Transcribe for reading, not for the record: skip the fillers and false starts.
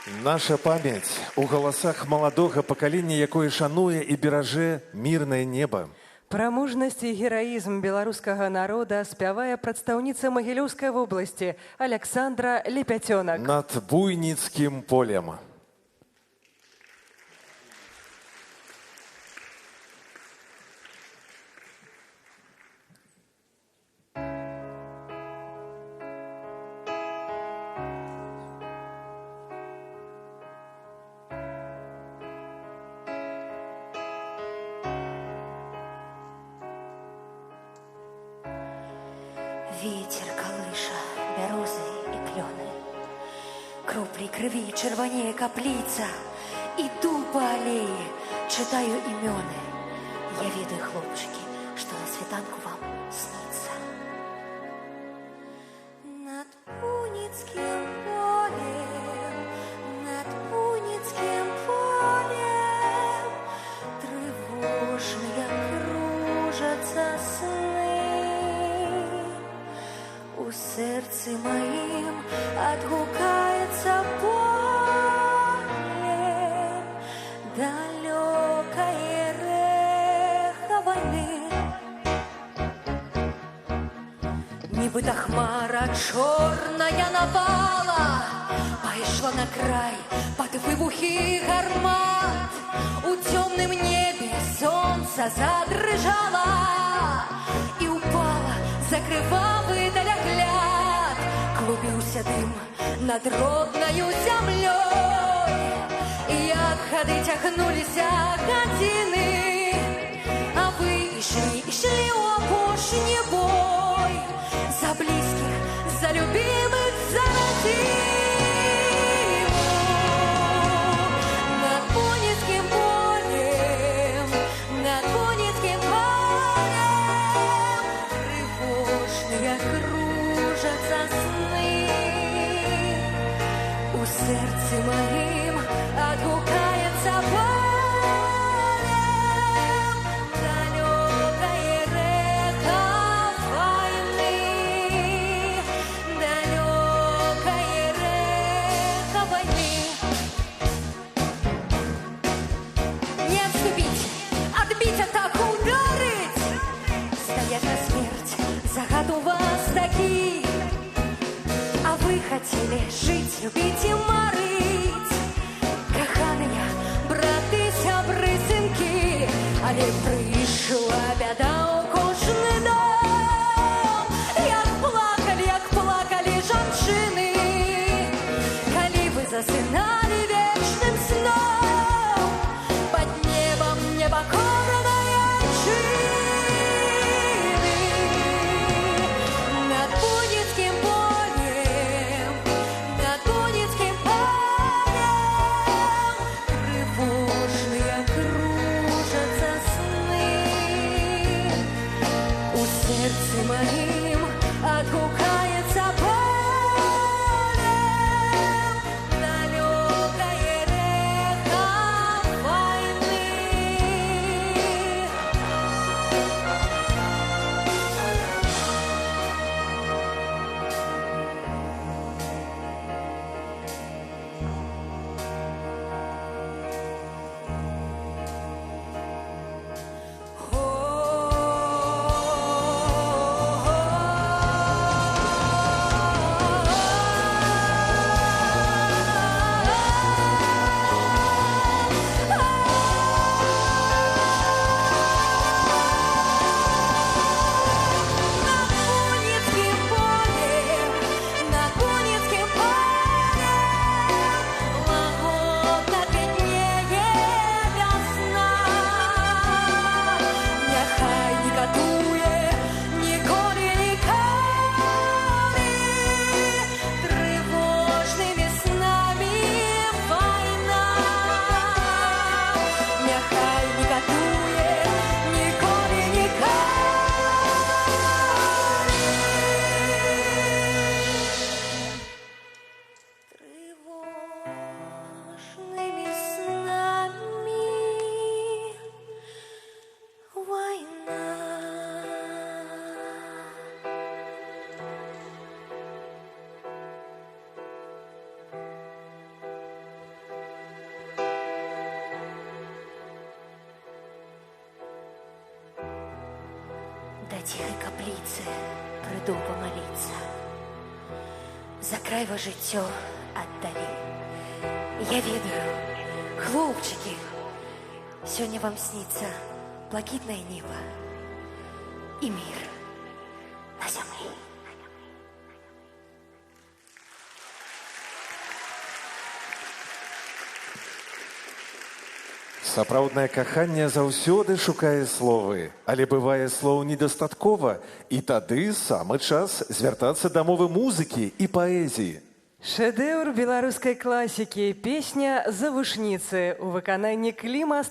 Наша памяць у галасах маладога пакалення, якое шануе і беражэ мірнае неба. Пра мужнасць і гераізм беларускага народа спявае прадстаўніца Магілёўскай вобласці Аляксандра Лепяцёнак. Над буйніцкім полем. Вітер калыша бярозы і клёны. Кроплі крыві чырванее капліца. Іду па алеі, чытаю імёны. Я ведаю, хлопчыкі, што на світанку вам сніцца. Над буніцкім полем, над буніцкім полем трывожныя кружацца сны. У сэрцы маім адгукаецца поле, далёкае рэха вайны. Нібыта хмара чорная навала пайшла на край пад выбухі гармат. У цёмным небе сонца задрыжала і упала за крывавы далягляд. Клубіўся дым над роднаю зямлёй, як гады цягнуліся гадзіны, а вы ішлі ў апошні бой за блізкіх, за любімых, за радзіму. Над буніцкім полем, над буніцкім полем трывожныя кружацца сны. У сэрцы маім адгукаецца полем, далёкае рэха вайны, далёкае рэха вайны. Не адступіць, адбіць атаку, ударыць, стаяць на смерць, загад у вас такі. А вы хацелі жыць, любіць і марыць, каханыя браты, сябры, сынкі, але прыйшла бяда ў кожны дом. Як плакалі жанчыны, калі вы засыналі вечным сном пад небам непакоранай айчыны. Над буніцкім полем, над буніцкім полем трывожныя кружацца сны. У сэрцы маім адгукаецца полем, далёкае до тихой каплицы приду помолиться. За крайво жыццё аддалі. Я ведаю, хлопчики, сегодня вам снится блакитное небо и мир на земле. Сапраўднае каханне заўсёды шукае словы, але бывае слоў недастаткова, і тады самы час звяртацца да мовы музыкі і паэзіі. Шэдэўр беларускай класікі, песня «Завушніцы» у выкананні Кліма